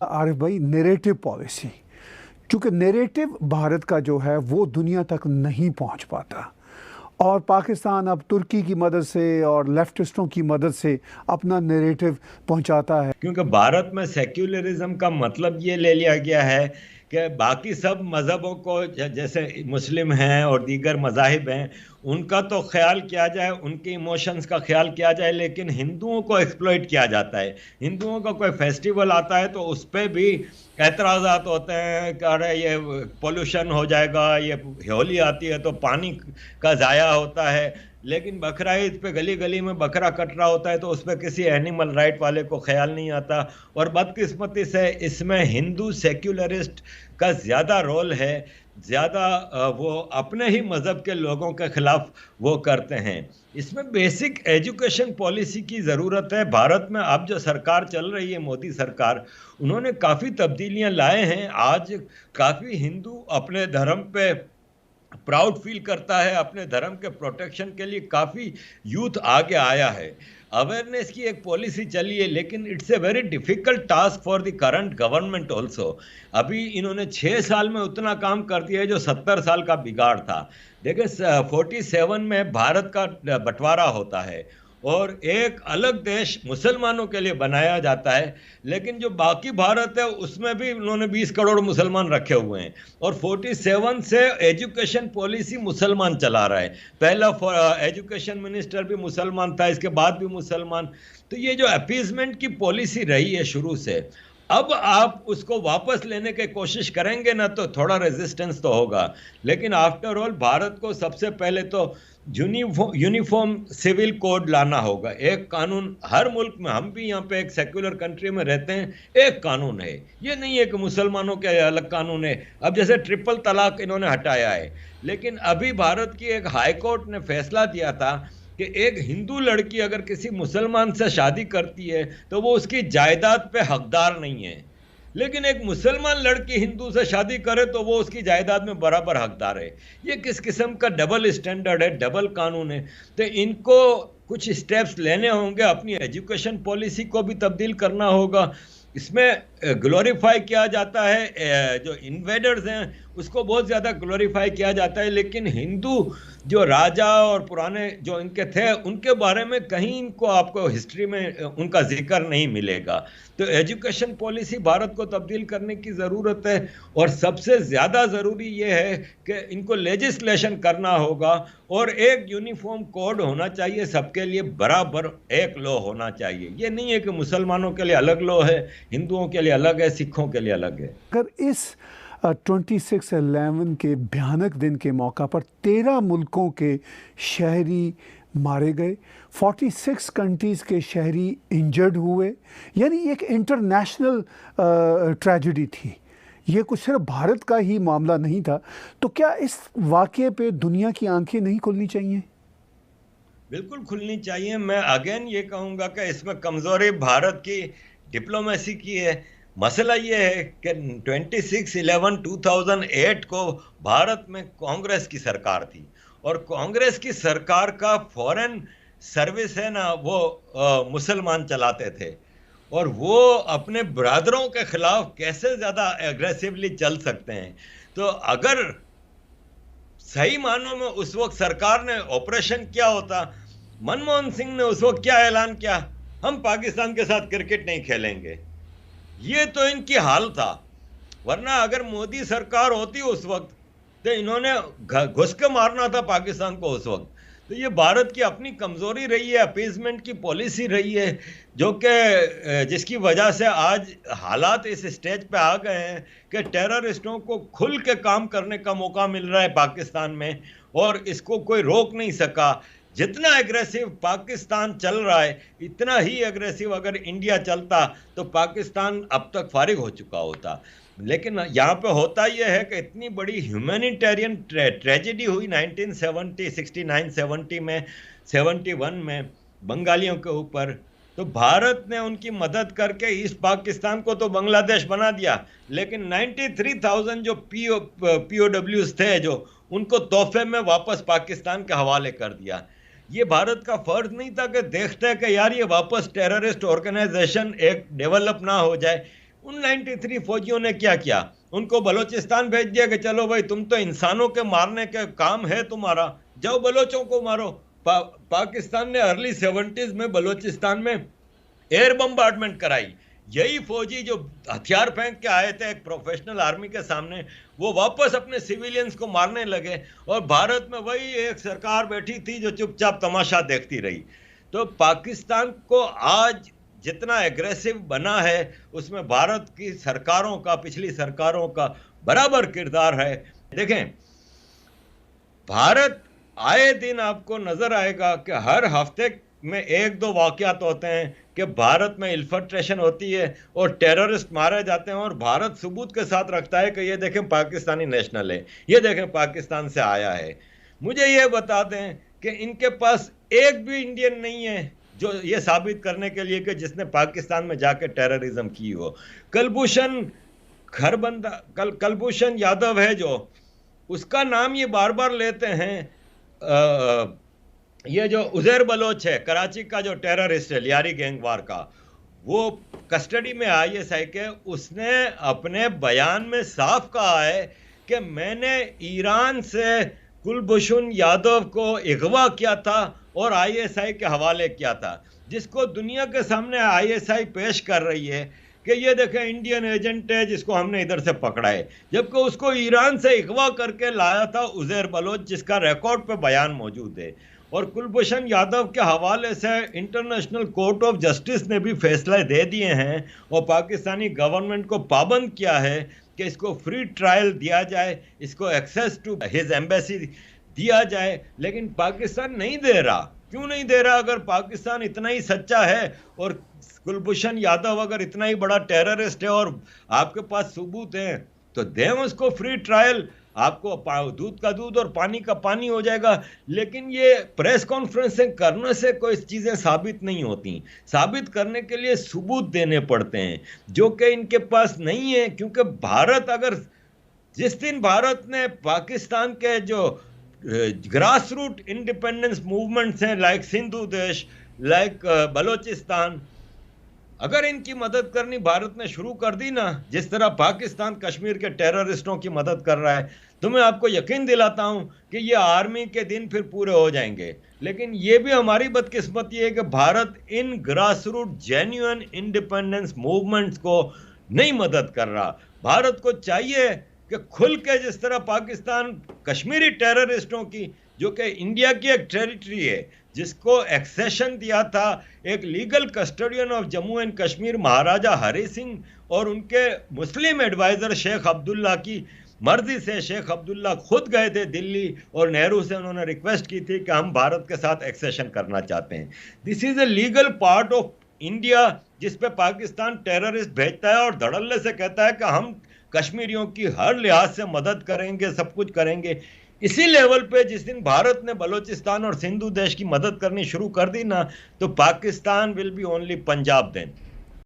आरिफ भाई, narrative policy, क्योंकि narrative Bharat का जो है वो दुनिया तक नहीं पहुंच पाता और पाकिस्तान अब तुर्की की मदद से और लेफ्टिस्टों की मदद से अपना नैरेटिव पहुंचाता है। क्योंकि भारत में सेक्युलरिज्म का मतलब ये ले लिया गया है कि बाकी सब मज़हबों को जैसे मुस्लिम हैं और दीगर मज़ाहिब हैं उनका तो ख्याल किया जाए, उनके इमोशंस का ख्याल किया जाए, लेकिन हिंदुओं को एक्सप्लॉइट किया जाता है। हिंदुओं का कोई फेस्टिवल आता है तो उस पर भी एतराज़ात होते हैं कि अरे ये पोल्यूशन हो जाएगा, ये होली आती है तो पानी का ज़ाया होता है, लेकिन बकरा ईद पे गली गली में बकरा कट रहा होता है तो उस पर किसी एनिमल राइट वाले को ख्याल नहीं आता। और बदकिस्मती से इसमें हिंदू सेक्युलरिस्ट का ज़्यादा रोल है, ज़्यादा वो अपने ही मज़हब के लोगों के खिलाफ वो करते हैं। इसमें बेसिक एजुकेशन पॉलिसी की ज़रूरत है। भारत में अब जो सरकार चल रही है, मोदी सरकार, उन्होंने काफ़ी तब्दीलियां लाए हैं। आज काफ़ी हिंदू अपने धर्म पे प्राउड फील करता है, अपने धर्म के प्रोटेक्शन के लिए काफ़ी यूथ आगे आया है। अवेयरनेस की एक पॉलिसी चली है, लेकिन it's a very difficult task for the current government also. अभी इन्होंने 6 साल में उतना काम कर दिया है जो 70 साल का बिगाड़ था। देखिए 47 में भारत का बंटवारा होता है और एक अलग देश मुसलमानों के लिए बनाया जाता है, लेकिन जो बाकी भारत है उसमें भी उन्होंने 20 करोड़ मुसलमान रखे हुए हैं और 47 से एजुकेशन पॉलिसी मुसलमान चला रहा है। पहला एजुकेशन मिनिस्टर भी मुसलमान था, इसके बाद भी मुसलमान। तो ये जो अपीजमेंट की पॉलिसी रही है शुरू से, अब आप उसको वापस लेने की कोशिश करेंगे ना तो थोड़ा रेजिस्टेंस तो होगा, लेकिन आफ्टर ऑल भारत को सबसे पहले तो यूनिफॉर्म सिविल कोड लाना होगा। एक कानून हर मुल्क में, हम भी यहाँ पे एक सेक्युलर कंट्री में रहते हैं, एक कानून है। ये नहीं है कि मुसलमानों के अलग कानून है। अब जैसे ट्रिपल तलाक इन्होंने हटाया है, लेकिन अभी भारत की एक हाई कोर्ट ने फैसला दिया था कि एक हिंदू लड़की अगर किसी मुसलमान से शादी करती है तो वो उसकी जायदाद पे हकदार नहीं है, लेकिन एक मुसलमान लड़की हिंदू से शादी करे तो वो उसकी जायदाद में बराबर हकदार है। ये किस किस्म का डबल स्टैंडर्ड है, डबल कानून है। तो इनको कुछ स्टेप्स लेने होंगे, अपनी एजुकेशन पॉलिसी को भी तब्दील करना होगा। इसमें ग्लोरीफाई किया जाता है, जो इन्वेडर्स हैं उसको बहुत ज़्यादा ग्लोरीफाई किया जाता है, लेकिन हिंदू जो राजा और पुराने जो इनके थे उनके बारे में कहीं इनको आपको हिस्ट्री में उनका जिक्र नहीं मिलेगा। तो एजुकेशन पॉलिसी भारत को तब्दील करने की ज़रूरत है और सबसे ज़्यादा ज़रूरी ये है कि इनको लेजिस्लेशन करना होगा और एक यूनिफॉर्म कोड होना चाहिए, सबके लिए बराबर एक लॉ होना चाहिए। ये नहीं है कि मुसलमानों के लिए अलग लॉ है, हिंदुओं के लिए अलग है, सिखों के लिए अलग है। अगर इस 26/11 के भयानक दिन के मौका पर 13 मुल्कों के शहरी मारे गए, 46 कंट्रीज़ के शहरी इंजर्ड हुए, यानी एक इंटरनेशनल ट्रेजेडी थी। ये कुछ सिर्फ भारत का ही मामला नहीं था। तो क्या इस वाक़ये पे दुनिया की आंखें नहीं खुलनी चाहिए? बिल्कुल खुलनी चाहिए। मैं अगेन ये कहूँगा कि इसमें कमज़ोरी भारत की डिप्लोमेसी की है। मसला ये है कि 26/11/2008 को भारत में कांग्रेस की सरकार थी और कांग्रेस की सरकार का फॉरेन सर्विस है ना, वो मुसलमान चलाते थे और वो अपने ब्रादरों के खिलाफ कैसे ज़्यादा एग्रेसिवली चल सकते हैं। तो अगर सही मानों में उस वक्त सरकार ने ऑपरेशन किया होता, मनमोहन सिंह ने उस वक्त क्या ऐलान किया, हम पाकिस्तान के साथ क्रिकेट नहीं खेलेंगे। ये तो इनकी हाल था। वरना अगर मोदी सरकार होती उस वक्त तो इन्होंने घुस के मारना था पाकिस्तान को उस वक्त। तो ये भारत की अपनी कमजोरी रही है, अपीजमेंट की पॉलिसी रही है, जो कि जिसकी वजह से आज हालात इस स्टेज पे आ गए हैं कि टेररिस्टों को खुल के काम करने का मौका मिल रहा है पाकिस्तान में और इसको कोई रोक नहीं सका। जितना एग्रेसिव पाकिस्तान चल रहा है, इतना ही एग्रेसिव अगर इंडिया चलता तो पाकिस्तान अब तक फारिग हो चुका होता। लेकिन यहाँ पे होता यह है कि इतनी बड़ी ह्यूमैनिटेरियन ट्रेजेडी हुई 1970, 69, 70 में, 71 में बंगालियों के ऊपर, तो भारत ने उनकी मदद करके ईस्ट पाकिस्तान को तो बांग्लादेश बना दिया, लेकिन 93,000 जो POWs थे जो उनको तोहफे में वापस पाकिस्तान के हवाले कर दिया। ये भारत का फर्ज नहीं था कि देखते हैं कि यार ये वापस टेररिस्ट ऑर्गेनाइजेशन एक डेवलप ना हो जाए। उन 93 फौजियों ने क्या किया? उनको बलोचिस्तान भेज दिया कि चलो भाई तुम तो इंसानों के मारने के काम है तुम्हारा, जाओ बलोचों को मारो। पाकिस्तान ने अर्ली 70s में बलोचिस्तान में एयर बम्बार्डमेंट कराई। यही फौजी जो हथियार फेंक के आए थे एक प्रोफेशनल आर्मी के सामने, वो वापस अपने सिविलियंस को मारने लगे, और भारत में वही एक सरकार बैठी थी जो चुपचाप तमाशा देखती रही। तो पाकिस्तान को आज जितना एग्रेसिव बना है उसमें भारत की सरकारों का, पिछली सरकारों का बराबर किरदार है। देखें, भारत आए दिन आपको नजर आएगा कि हर हफ्ते में एक दो वाकयात होते हैं कि भारत में इन्फिल्ट्रेशन होती है और टेररिस्ट मारे जाते हैं, और भारत सबूत के साथ रखता है कि ये देखें पाकिस्तानी नेशनल है, ये देखें पाकिस्तान से आया है। मुझे ये बता दें कि इनके पास एक भी इंडियन नहीं है जो ये साबित करने के लिए कि जिसने पाकिस्तान में जाके टेररिज्म की हो। कुलभूषण खरबंदा कुलभूषण यादव है जो, उसका नाम ये बार बार लेते हैं। ये जो उज़ैर बलोच है कराची का जो टेररिस्ट है लियारी गैंगवार का, वो कस्टडी में ISI के, उसने अपने बयान में साफ कहा है कि मैंने ईरान से कुलभूषण यादव को अगवा किया था और ISI के हवाले किया था, जिसको दुनिया के सामने ISI पेश कर रही है कि ये देखें इंडियन एजेंट है जिसको हमने इधर से पकड़ा है, जबकि उसको ईरान से अगवा करके लाया था उज़ैर बलोच, जिसका रिकॉर्ड पे बयान मौजूद है। और कुलभूषण यादव के हवाले से इंटरनेशनल कोर्ट ऑफ जस्टिस ने भी फैसले दे दिए हैं और पाकिस्तानी गवर्नमेंट को पाबंद किया है कि इसको फ्री ट्रायल दिया जाए, इसको एक्सेस टू हिज एम्बेसी दिया जाए, लेकिन पाकिस्तान नहीं दे रहा। क्यों नहीं दे रहा? अगर पाकिस्तान इतना ही सच्चा है और कुलभूषण यादव अगर इतना ही बड़ा टेररिस्ट है और आपके पास सबूत हैं, तो दें उसको फ्री ट्रायल, आपको दूध का दूध और पानी का पानी हो जाएगा। लेकिन ये प्रेस कॉन्फ्रेंसिंग करने से कोई चीज़ें साबित नहीं होती। साबित करने के लिए सबूत देने पड़ते हैं जो कि इनके पास नहीं है, क्योंकि भारत अगर जिस दिन भारत ने पाकिस्तान के जो ग्रास रूट इंडिपेंडेंस मूवमेंट्स हैं लाइक सिंधु देश, लाइक बलोचिस्तान, अगर इनकी मदद करनी भारत ने शुरू कर दी ना, जिस तरह पाकिस्तान कश्मीर के टेररिस्टों की मदद कर रहा है, तो मैं आपको यकीन दिलाता हूं कि ये आर्मी के दिन फिर पूरे हो जाएंगे। लेकिन ये भी हमारी बदकिस्मती है कि Bharat in grass root genuine independence movements को नहीं मदद कर रहा। भारत को चाहिए कि खुल के, जिस तरह पाकिस्तान कश्मीरी टेररिस्टों की, जो कि इंडिया की एक टेरिटरी है, जिसको एक्सेशन दिया था एक legal custodian of Jammu and Kashmir Maharaja Hari Singh और उनके मुस्लिम एडवाइजर शेख अब्दुल्ला की मर्जी से। शेख अब्दुल्ला खुद गए थे दिल्ली और नेहरू से उन्होंने रिक्वेस्ट की थी कि हम भारत के साथ एक्सेशन करना चाहते हैं। This is a legal part of India, जिस पे पाकिस्तान टेररिस्ट भेजता है और धड़ल्ले से कहता है कि हम कश्मीरियों की हर लिहाज से मदद करेंगे, सब कुछ करेंगे। इसी लेवल पे जिस दिन भारत ने बलोचिस्तान और सिंधु देश की मदद करनी शुरू कर दी ना, तो Pakistan will be only Punjab then.